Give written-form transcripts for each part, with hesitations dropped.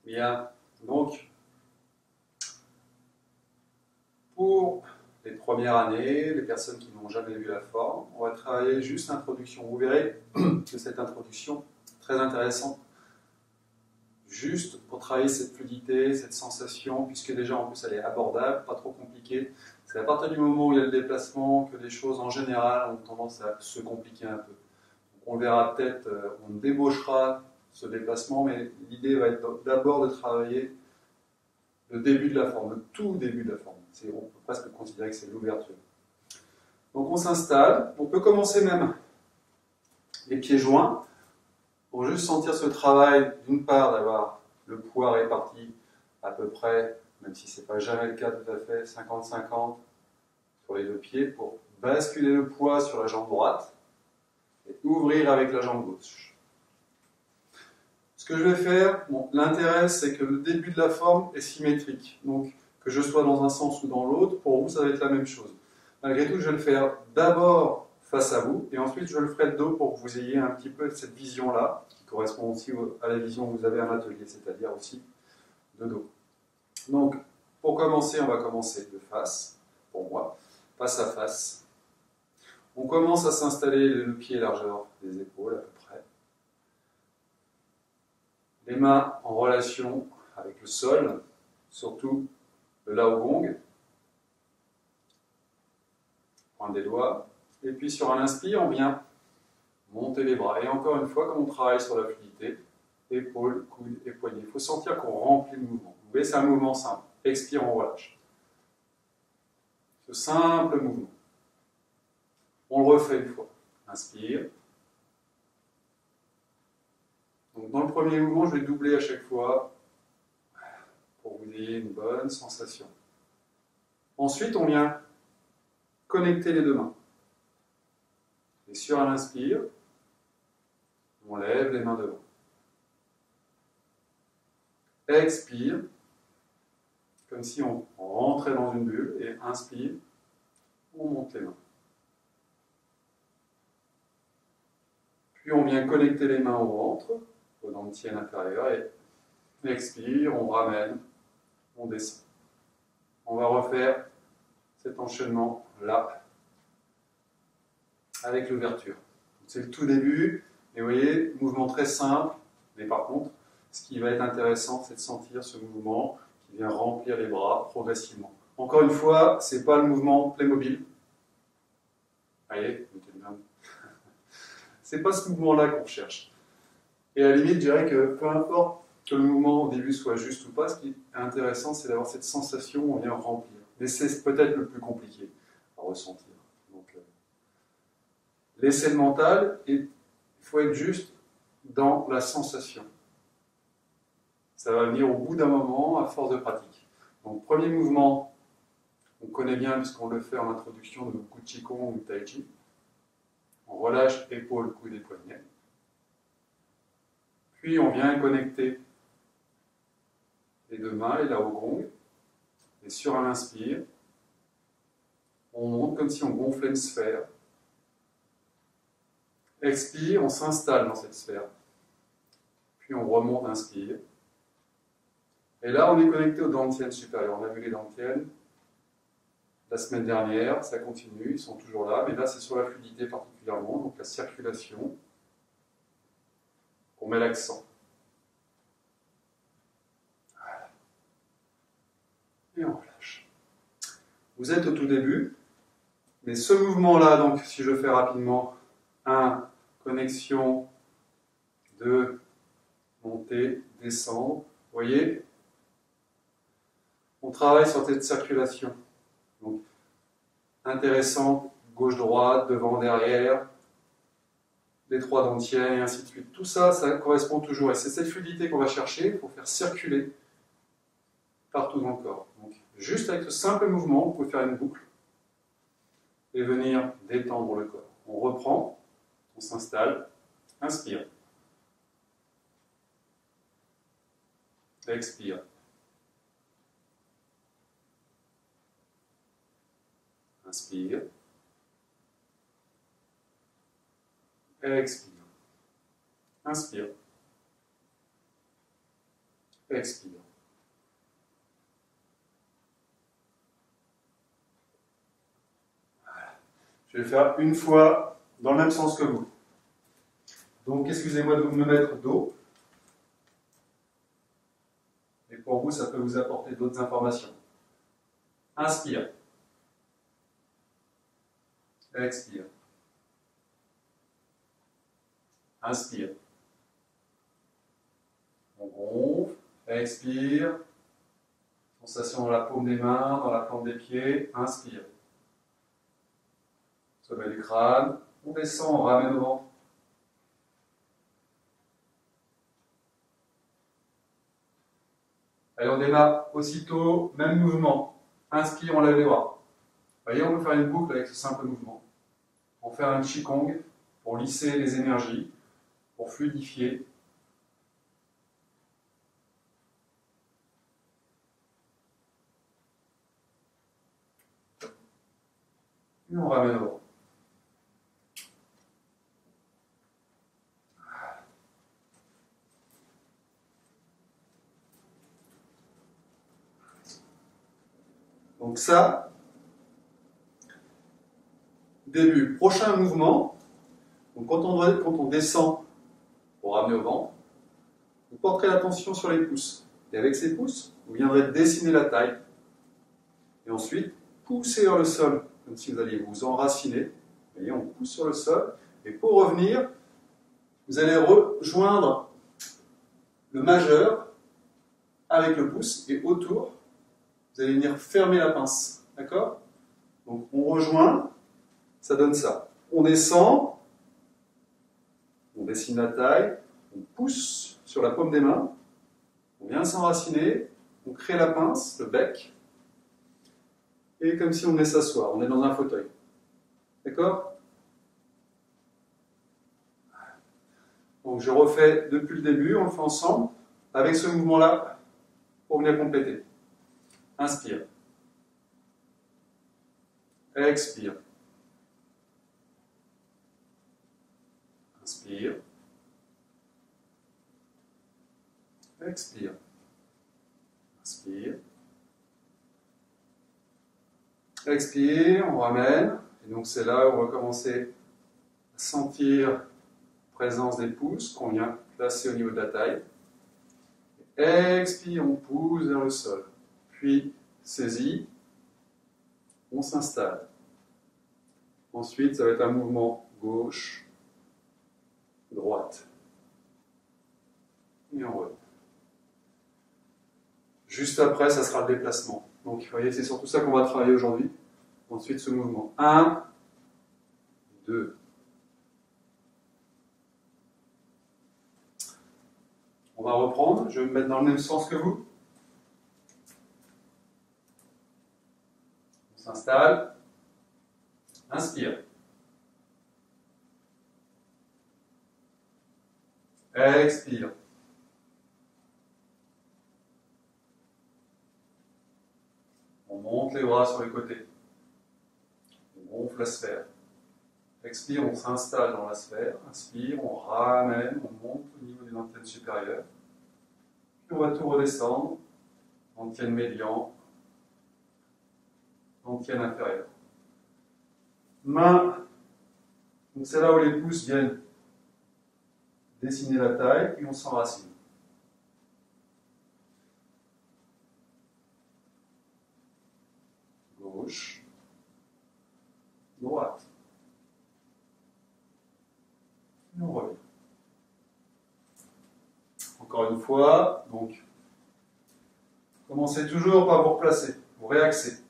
Bien, donc pour les premières années, les personnes qui n'ont jamais vu la forme, on va travailler juste l'introduction. Vous verrez que cette introduction est très intéressante, juste pour travailler cette fluidité, cette sensation, puisque déjà en plus elle est abordable, pas trop compliquée. C'est à partir du moment où il y a le déplacement que les choses en général ont tendance à se compliquer un peu. Donc on verra peut-être, on débauchera ce déplacement, mais l'idée va être d'abord de travailler le début de la forme, le tout début de la forme. On peut presque considérer que c'est l'ouverture. Donc on s'installe, on peut commencer même les pieds joints, pour juste sentir ce travail, d'une part d'avoir le poids réparti à peu près, même si ce n'est pas jamais le cas tout à fait, 50-50 sur les deux pieds, pour basculer le poids sur la jambe droite et ouvrir avec la jambe gauche. Ce que je vais faire, bon, l'intérêt c'est que le début de la forme est symétrique, donc que je sois dans un sens ou dans l'autre, pour vous ça va être la même chose. Malgré tout, je vais le faire d'abord face à vous, et ensuite je le ferai de dos pour que vous ayez un petit peu cette vision-là, qui correspond aussi à la vision que vous avez à l'atelier, c'est-à-dire aussi de dos. Donc, pour commencer, on va commencer de face, pour moi, face à face. On commence à s'installer le pied largeur des épaules à peu près. Les mains en relation avec le sol, surtout le lao gong, pointe des doigts. Et puis sur un inspire, on vient monter les bras. Et encore une fois, comme on travaille sur la fluidité, épaules, coudes et poignets. Il faut sentir qu'on remplit le mouvement. Vous voyez, c'est un mouvement simple. Expire, on relâche. Ce simple mouvement. On le refait une fois. Inspire. Donc dans le premier mouvement, je vais doubler à chaque fois pour que vous ayez une bonne sensation. Ensuite, on vient connecter les deux mains. Et sur un inspire, on lève les mains devant. Expire, comme si on rentrait dans une bulle, et inspire, on monte les mains. Puis on vient connecter les mains au ventre, au dantian inférieur, et expire, on ramène, on descend. On va refaire cet enchaînement là, avec l'ouverture. C'est le tout début, et vous voyez, mouvement très simple, mais par contre, ce qui va être intéressant, c'est de sentir ce mouvement qui vient remplir les bras progressivement. Encore une fois, ce n'est pas le mouvement Playmobil. Voyez, c'est pas ce mouvement-là qu'on cherche. Et à la limite, je dirais que peu importe que le mouvement au début soit juste ou pas, ce qui est intéressant, c'est d'avoir cette sensation où on vient remplir. Mais c'est peut-être le plus compliqué à ressentir. Donc, laissez le mental, et il faut être juste dans la sensation. Ça va venir au bout d'un moment, à force de pratique. Donc, premier mouvement, on connaît bien puisqu'on le fait en introduction de beaucoup de Qigong ou Tai Chi. On relâche épaules, coudes et poignets. Puis on vient connecter les deux mains, les lao gong. Et sur un inspire, on monte comme si on gonflait une sphère. Expire, on s'installe dans cette sphère. Puis on remonte, inspire. Et là, on est connecté au dantian supérieur. On a vu les dantians la semaine dernière, ça continue, ils sont toujours là, mais là, c'est sur la fluidité particulièrement, donc la circulation. On met l'accent. Voilà. Et on relâche. Vous êtes au tout début, mais ce mouvement-là, donc, si je fais rapidement, 1, connexion, 2, montée, descendre, vous voyez, on travaille sur cette circulation. Donc, intéressant, gauche-droite, devant, derrière, les trois dentiers, et ainsi de suite. Tout ça, ça correspond toujours. Et c'est cette fluidité qu'on va chercher pour faire circuler partout dans le corps. Donc, juste avec ce simple mouvement, vous pouvez faire une boucle et venir détendre le corps. On reprend, on s'installe, inspire. Expire. Inspire. Expire. Inspire. expire. Je vais le faire une fois dans le même sens que vous. Donc, excusez-moi de me mettre dos. Et pour vous, ça peut vous apporter d'autres informations. Inspire. Expire. Inspire. On gonfle. Expire. Sensation dans la paume des mains, dans la plante des pieds. Inspire. Sommet du crâne. On descend, on ramène au ventre. Allez, on démarre aussitôt, même mouvement. Inspire, on lève les bras. Vous voyez, on peut faire une boucle avec ce simple mouvement. Pour faire un qigong, pour lisser les énergies, pour fluidifier. Et on ramène au ventre. Donc ça, début. Prochain mouvement, donc quand on descend pour ramener au ventre, vous porterez l'attention sur les pouces. Et avec ces pouces, vous viendrez dessiner la taille. Et ensuite, pousser vers le sol, comme si vous alliez vous enraciner. Vous voyez, on pousse sur le sol. Et pour revenir, vous allez rejoindre le majeur avec le pouce et autour, vous allez venir fermer la pince. D'accord? Donc on rejoint, ça donne ça. On descend, on dessine la taille, on pousse sur la paume des mains, on vient s'enraciner, on crée la pince, le bec, et comme si on venait s'asseoir, on est dans un fauteuil. D'accord? Donc je refais depuis le début, on le fait ensemble, avec ce mouvement-là, pour venir compléter. Inspire. Expire. Inspire. Expire. Inspire. Expire, on ramène. Et donc c'est là où on va commencer à sentir la présence des pouces qu'on vient placer au niveau de la taille. Expire, on pousse vers le sol. Puis saisit, on s'installe. Ensuite, ça va être un mouvement gauche, droite. Et on revient. Juste après, ça sera le déplacement. Donc, vous voyez, c'est surtout ça qu'on va travailler aujourd'hui. Ensuite, ce mouvement. 1, 2. On va reprendre. Je vais me mettre dans le même sens que vous. On s'installe. Inspire. Expire. On monte les bras sur les côtés. On gonfle la sphère. Expire, on s'installe dans la sphère. Inspire, on ramène, on monte au niveau d'une antenne supérieure. Puis on va tout redescendre. Antienne médian. Antienne inférieure. Main. Donc c'est là où les pouces viennent dessiner la taille, puis on s'enracine. Gauche. Droite. Et on revient. Encore une fois, donc, commencez toujours par vous replacer, vous réaxez.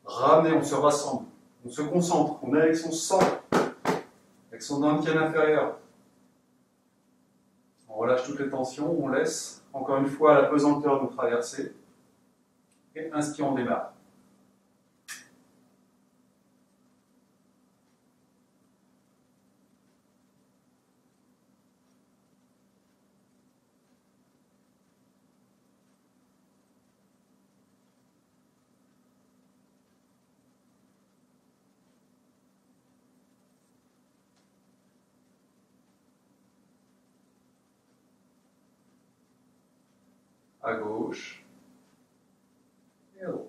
Ramenez, on se rassemble, on se concentre, on est avec son centre, avec son dantian inférieur. On relâche toutes les tensions, on laisse, encore une fois, la pesanteur nous traverser. Et inspire, on démarre. à gauche et à droite.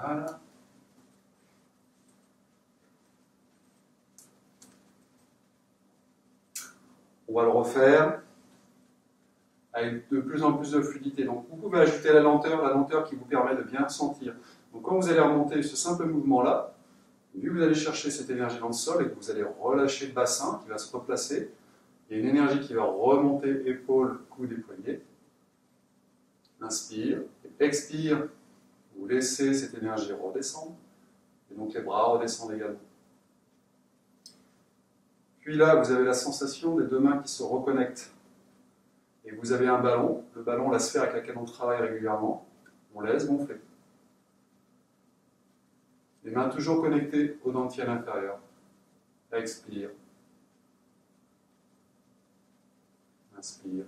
Voilà. On va le refaire avec de plus en plus de fluidité. Donc vous pouvez ajouter la lenteur qui vous permet de bien ressentir. Donc quand vous allez remonter ce simple mouvement-là, vu que vous allez chercher cette énergie dans le sol et que vous allez relâcher le bassin qui va se replacer, il y a une énergie qui va remonter épaules, coudes et poignets. Inspire, et expire, vous laissez cette énergie redescendre, et donc les bras redescendent également. Puis là, vous avez la sensation des deux mains qui se reconnectent. Et vous avez un ballon, le ballon, la sphère avec laquelle on travaille régulièrement, on laisse gonfler. Les mains toujours connectées au dentier inférieur. Expire. Inspire.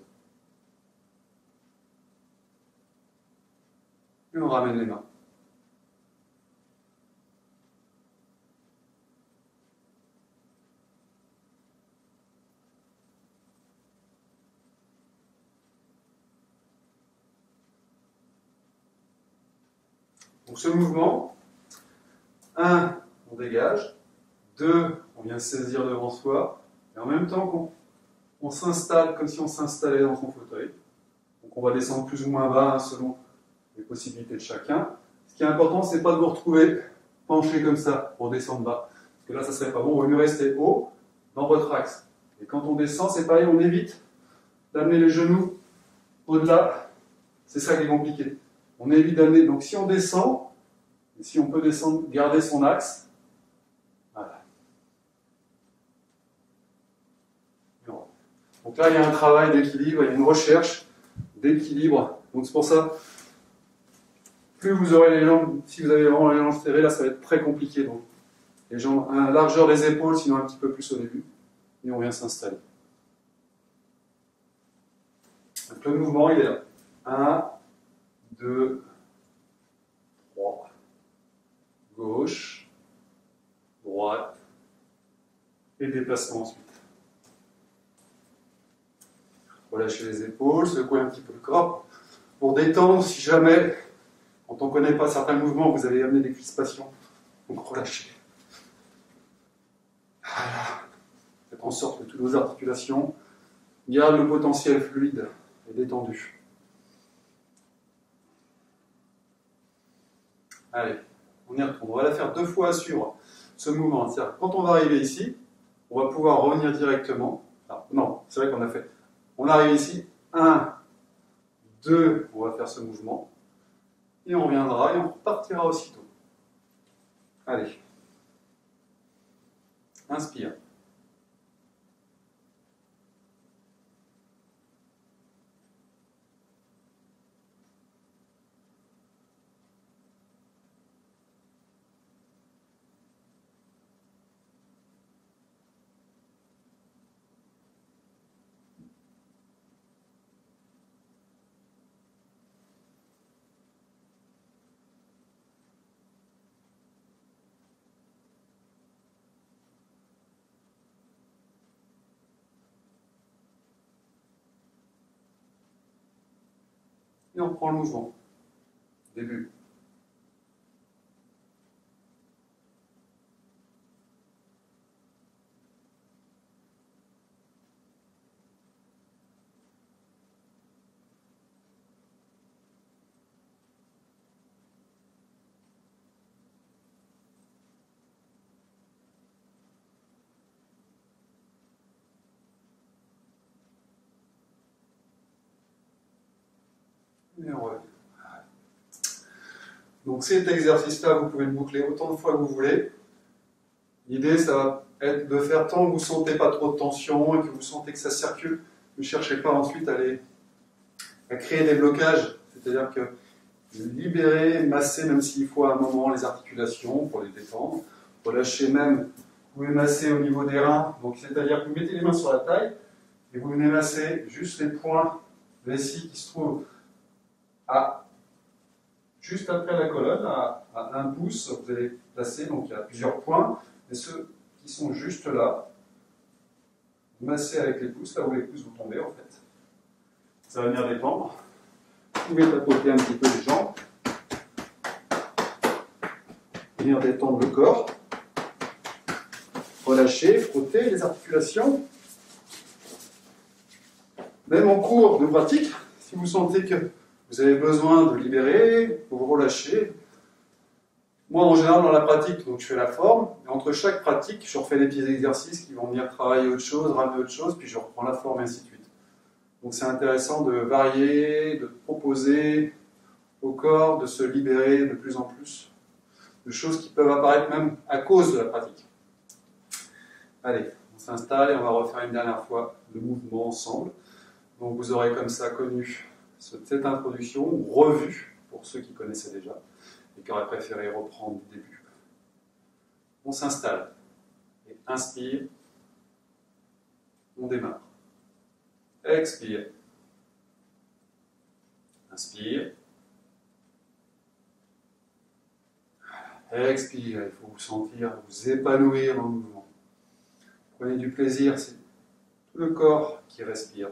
Et on ramène les mains. Donc ce mouvement, 1, on dégage, 2, on vient saisir devant soi, et en même temps qu'on s'installe comme si on s'installait dans son fauteuil. Donc on va descendre plus ou moins bas selon les possibilités de chacun. Ce qui est important, c'est pas de vous retrouver penché comme ça pour descendre bas. Parce que là, ça serait pas bon. Il vaut mieux rester haut dans votre axe. Et quand on descend, c'est pareil, on évite d'amener les genoux au-delà. C'est ça qui est compliqué. On évite d'amener. Donc si on descend, et si on peut descendre, garder son axe. Voilà. Donc là, il y a un travail d'équilibre, il y a une recherche d'équilibre. Donc c'est pour ça, plus vous aurez les jambes, si vous avez vraiment les jambes serrées, là ça va être très compliqué. Donc les jambes, à la largeur des épaules, sinon un petit peu plus au début. Et on vient s'installer. Donc le mouvement, il est là. 1, 2, 3. Gauche, droite, et déplacement ensuite. Relâchez les épaules, secouez un petit peu le corps. Pour détendre, si jamais, quand on ne connaît pas certains mouvements, vous allez amener des crispations. Donc relâchez. Voilà. Faites en sorte que toutes vos articulations gardent le potentiel fluide et détendu. Allez, on y retourne. On va la faire 2 fois sur ce mouvement. C'est-à-dire, quand on va arriver ici, on va pouvoir revenir directement. Ah, non, c'est vrai qu'on a fait. On arrive ici. 1, 2, on va faire ce mouvement. Et on reviendra et on repartira aussitôt. Allez. Inspire. Et on reprend le mouvement. Début. Et on revient. Donc cet exercice-là, vous pouvez le boucler autant de fois que vous voulez. L'idée, ça va être de faire tant que vous ne sentez pas trop de tension et que vous sentez que ça circule. Ne cherchez pas ensuite à créer des blocages. C'est-à-dire que libérer, masser, même s'il faut à un moment les articulations pour les détendre. Relâcher même, vous pouvez masser au niveau des reins. Donc c'est-à-dire que vous mettez les mains sur la taille et vous venez masser juste les points vessie qui se trouvent juste après la colonne, à 1 pouce, vous allez placer, donc il y a plusieurs points, mais ceux qui sont juste là, vous massez avec les pouces, là où les pouces vous tombez en fait. Ça va venir détendre. Vous pouvez tapoter un petit peu les jambes. Venir détendre le corps. Relâcher, frotter les articulations. Même en cours de pratique, si vous sentez que vous avez besoin de libérer, vous relâchez. Moi, en général, dans la pratique, donc je fais la forme. Et entre chaque pratique, je refais des petits exercices qui vont venir travailler autre chose, ramener autre chose, puis je reprends la forme et ainsi de suite. Donc c'est intéressant de varier, de proposer au corps de se libérer de plus en plus de choses qui peuvent apparaître même à cause de la pratique. Allez, on s'installe et on va refaire une dernière fois le mouvement ensemble. Donc vous aurez comme ça connu cette introduction, ou revue pour ceux qui connaissaient déjà et qui auraient préféré reprendre du début. On s'installe et inspire, on démarre. Expire. Inspire. Expire, il faut vous sentir, vous épanouir dans le mouvement. Prenez du plaisir, c'est tout le corps qui respire.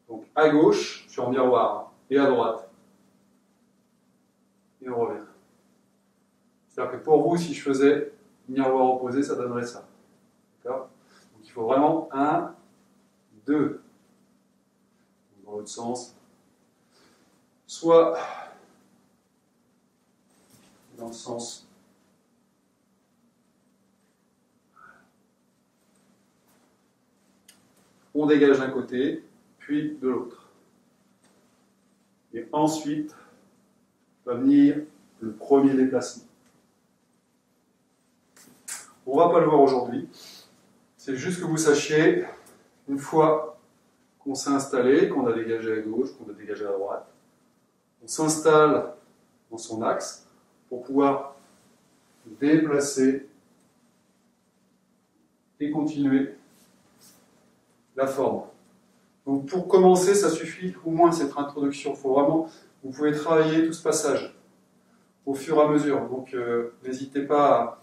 Donc à gauche, sur miroir, et à droite. Et on revient. C'est-à-dire que pour vous, si je faisais miroir opposé, ça donnerait ça. D'accord ? Donc il faut vraiment 1, 2. Dans l'autre sens. Soit dans le sens. On dégage d'un côté, puis de l'autre. Et ensuite, va venir le premier déplacement. On ne va pas le voir aujourd'hui. C'est juste que vous sachiez, une fois qu'on s'est installé, qu'on a dégagé à gauche, qu'on a dégagé à droite, on s'installe dans son axe pour pouvoir déplacer et continuer la forme. Donc pour commencer, ça suffit au moins cette introduction. Faut vraiment, vous pouvez travailler tout ce passage au fur et à mesure. Donc n'hésitez pas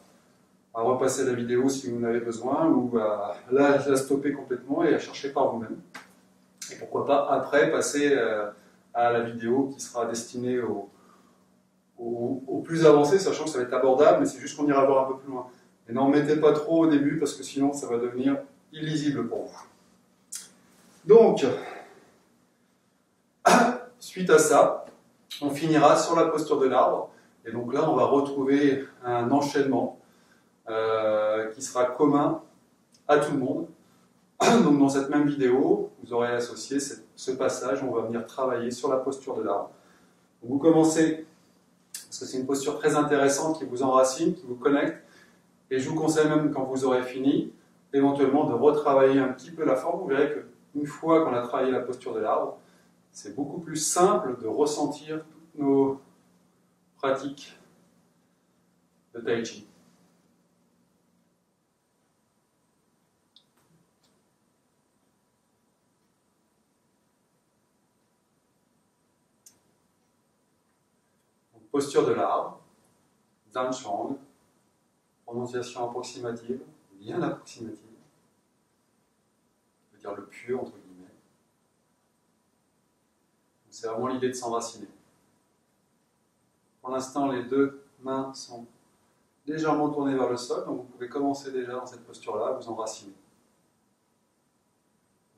à repasser la vidéo si vous en avez besoin, ou à la stopper complètement et à chercher par vous-même. Et pourquoi pas après passer à la vidéo qui sera destinée aux plus avancés, sachant que ça va être abordable, mais c'est juste qu'on ira voir un peu plus loin. Et n'en mettez pas trop au début parce que sinon ça va devenir illisible pour vous. Donc, suite à ça, on finira sur la posture de l'arbre. Et donc là, on va retrouver un enchaînement qui sera commun à tout le monde. Donc dans cette même vidéo, vous aurez associé ce passage où on va venir travailler sur la posture de l'arbre. Vous commencez, parce que c'est une posture très intéressante qui vous enracine, qui vous connecte, et je vous conseille même quand vous aurez fini, éventuellement de retravailler un petit peu la forme. Vous verrez qu'une fois qu'on a travaillé la posture de l'arbre, c'est beaucoup plus simple de ressentir toutes nos pratiques de Tai Chi. Posture de l'arbre, Zanshang, prononciation approximative, bien approximative, je veux dire le pur entre guillemets. C'est vraiment l'idée de s'enraciner. Pour l'instant, les deux mains sont légèrement tournées vers le sol, donc vous pouvez commencer déjà dans cette posture-là à vous enraciner.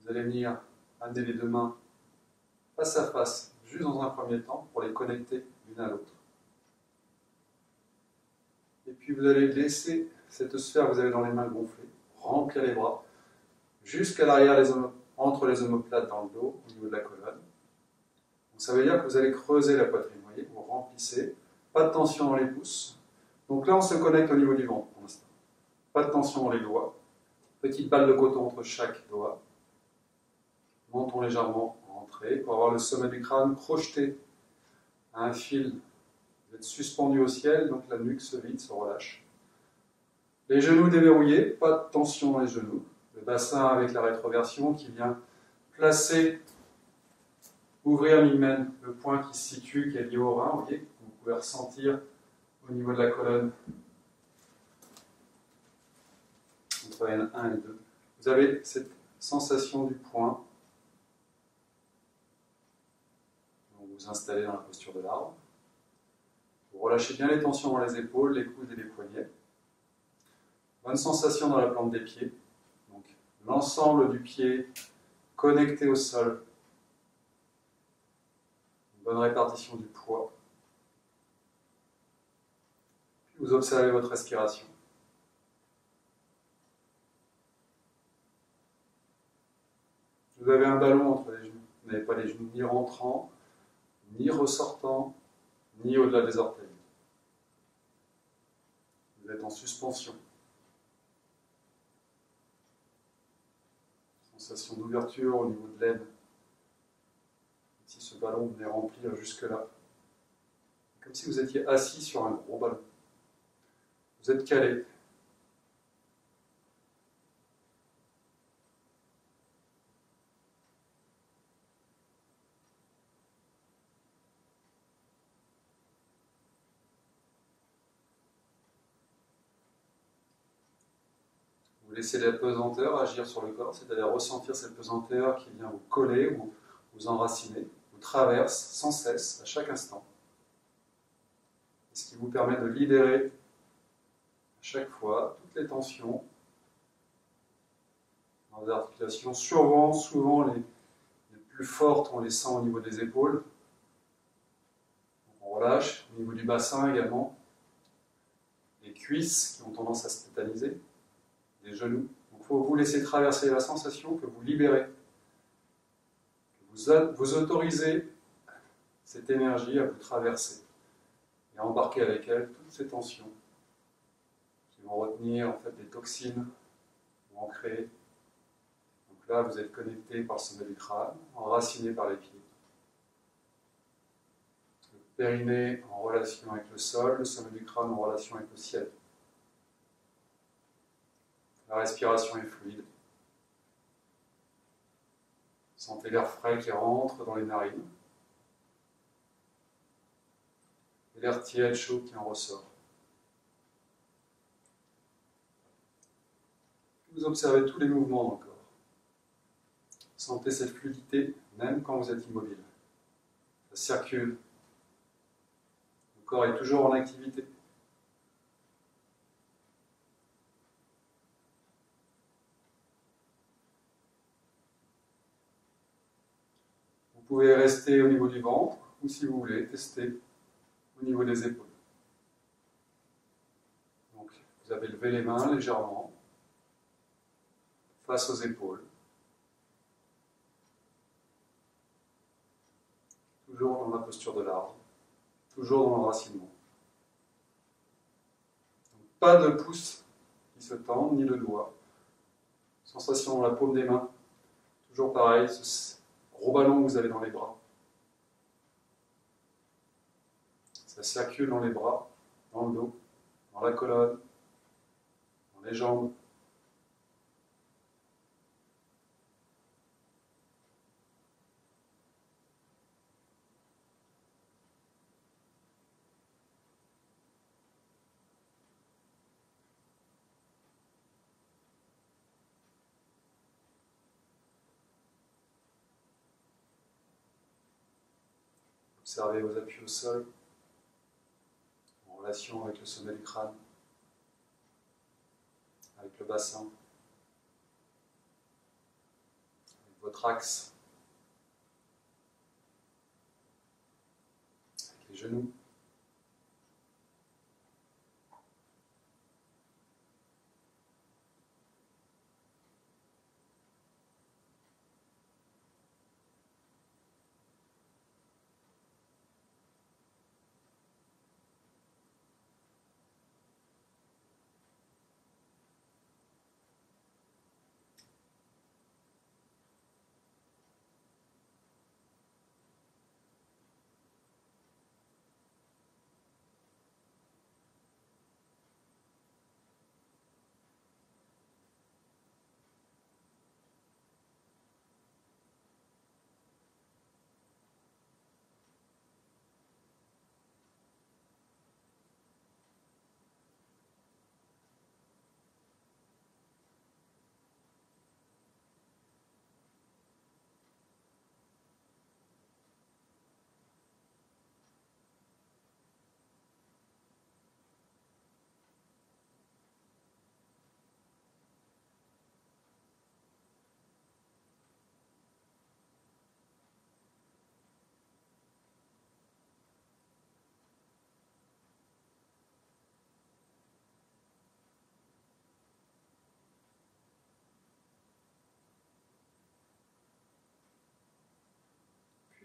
Vous allez venir amener les deux mains face à face, juste dans un premier temps, pour les connecter l'une à l'autre. Et puis vous allez laisser cette sphère que vous avez dans les mains gonfler, remplir les bras, jusqu'à l'arrière, entre les omoplates dans le dos, au niveau de la colonne. Donc ça veut dire que vous allez creuser la poitrine, vous voyez, vous remplissez, pas de tension dans les pouces. Donc là, on se connecte au niveau du ventre pour l'instant. Pas de tension dans les doigts, petite balle de coton entre chaque doigt. Menton légèrement rentré pour avoir le sommet du crâne projeté à un fil. Vous êtes suspendu au ciel, donc la nuque se vide, se relâche. Les genoux déverrouillés, pas de tension dans les genoux. Le bassin avec la rétroversion qui vient placer, ouvrir l'hymen, le point qui se situe, qui est lié au rein, vous voyez, vous pouvez ressentir au niveau de la colonne méridienne 1 et 2. Vous avez cette sensation du point. Donc vous vous installez dans la posture de l'arbre. Vous relâchez bien les tensions dans les épaules, les coudes et les poignets. Bonne sensation dans la plante des pieds. Donc l'ensemble du pied connecté au sol. Une bonne répartition du poids. Puis vous observez votre respiration. Vous avez un ballon entre les genoux. Vous n'avez pas les genoux ni rentrants, ni ressortants, ni au-delà des orteils. Vous êtes en suspension. Sensation d'ouverture au niveau de l'aine. Si ce ballon venait remplir jusque-là. Comme si vous étiez assis sur un gros ballon. Vous êtes calé. Vous laissez la pesanteur agir sur le corps, c'est-à-dire ressentir cette pesanteur qui vient vous coller ou vous enraciner, vous traverse sans cesse, à chaque instant. Ce qui vous permet de libérer à chaque fois toutes les tensions dans les articulations. Souvent les plus fortes, on les sent au niveau des épaules. On relâche, au niveau du bassin également. Les cuisses qui ont tendance à se tétaniser. Les genoux. Donc il faut vous laisser traverser la sensation que vous libérez. Que vous autorisez cette énergie à vous traverser et à embarquer avec elle toutes ces tensions qui vont retenir en fait des toxines, vont ancrer. Donc là, vous êtes connecté par le sommet du crâne, enraciné par les pieds. Le périnée en relation avec le sol, le sommet du crâne en relation avec le ciel. La respiration est fluide. Sentez l'air frais qui rentre dans les narines. Et l'air tiède, chaud qui en ressort. Vous observez tous les mouvements dans le corps. Sentez cette fluidité même quand vous êtes immobile. Ça circule. Le corps est toujours en activité. Vous pouvez rester au niveau du ventre, ou si vous voulez, tester au niveau des épaules. Donc, vous avez levé les mains légèrement, face aux épaules. Toujours dans la posture de l'arbre, toujours dans l'enracinement. Pas de pouce qui se tendent, ni de doigts. Sensation dans la paume des mains, toujours pareil, ce gros ballon que vous avez dans les bras. Ça circule dans les bras, dans le dos, dans la colonne, dans les jambes. Observez vos appuis au sol, en relation avec le sommet du crâne, avec le bassin, avec votre axe, avec les genoux.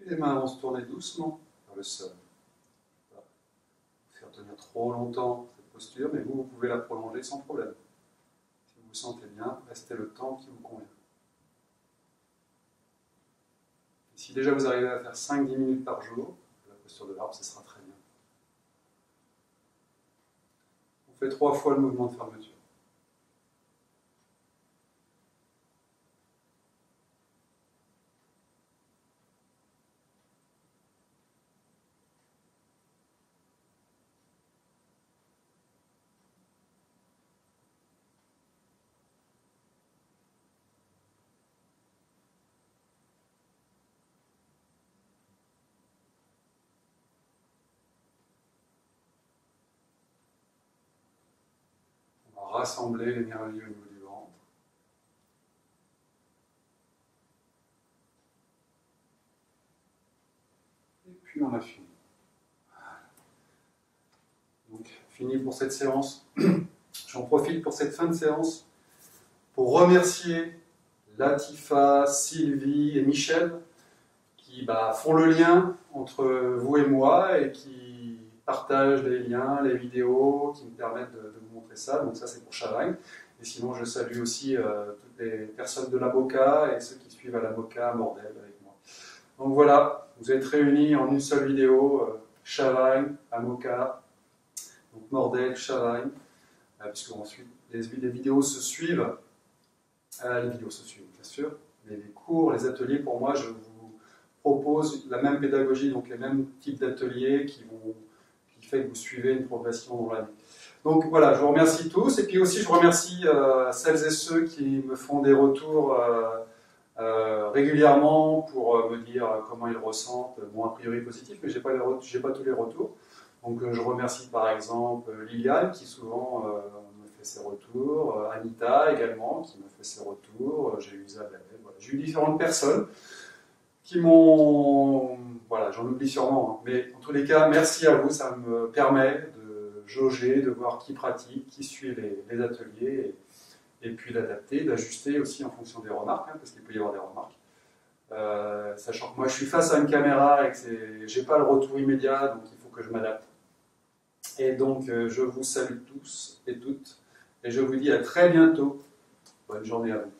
Et les mains vont se tourner doucement vers le sol. Voilà. Faire tenir trop longtemps cette posture, mais vous pouvez la prolonger sans problème. Si vous vous sentez bien, restez le temps qui vous convient. Et si déjà vous arrivez à faire 5-10 minutes par jour, la posture de l'arbre, ce sera très bien. On fait 3 fois le mouvement de fermeture. On va rassembler l'énergie au niveau du ventre. Et puis on a fini. Donc, fini pour cette séance. J'en profite pour cette fin de séance pour remercier Latifa, Sylvie et Michel qui font le lien entre vous et moi et qui partagent les liens, les vidéos, qui me permettent de vous montrer ça. Donc ça c'est pour Chavagne. Et sinon je salue aussi toutes les personnes de la Moka et ceux qui suivent à la Moka, Mordel avec moi. Donc voilà, vous êtes réunis en une seule vidéo, Chavagne, Amoka, donc Mordel, Chavagne, puisque ensuite les vidéos se suivent. Les vidéos se suivent, bien sûr, mais les cours, les ateliers, pour moi, je vous propose la même pédagogie, donc les mêmes types d'ateliers qui fait que vous suivez une progression dans la vie. Donc voilà, je vous remercie tous, et puis aussi je remercie celles et ceux qui me font des retours régulièrement pour me dire comment ils ressentent, bon, a priori positif, mais j'ai pas tous les retours. Donc je remercie par exemple Liliane qui souvent me fait ses retours, Anita également qui me fait ses retours, j'ai eu Isabelle, voilà. J'ai eu différentes personnes qui m'ont... Voilà, j'en oublie sûrement, hein. Mais en tous les cas, merci à vous, ça me permet de jauger, de voir qui pratique, qui suit les ateliers, et puis d'adapter, d'ajuster aussi en fonction des remarques, hein, parce qu'il peut y avoir des remarques. Sachant que moi je suis face à une caméra et que j'ai pas le retour immédiat, donc il faut que je m'adapte. Et donc je vous salue tous et toutes, et je vous dis à très bientôt. Bonne journée à vous.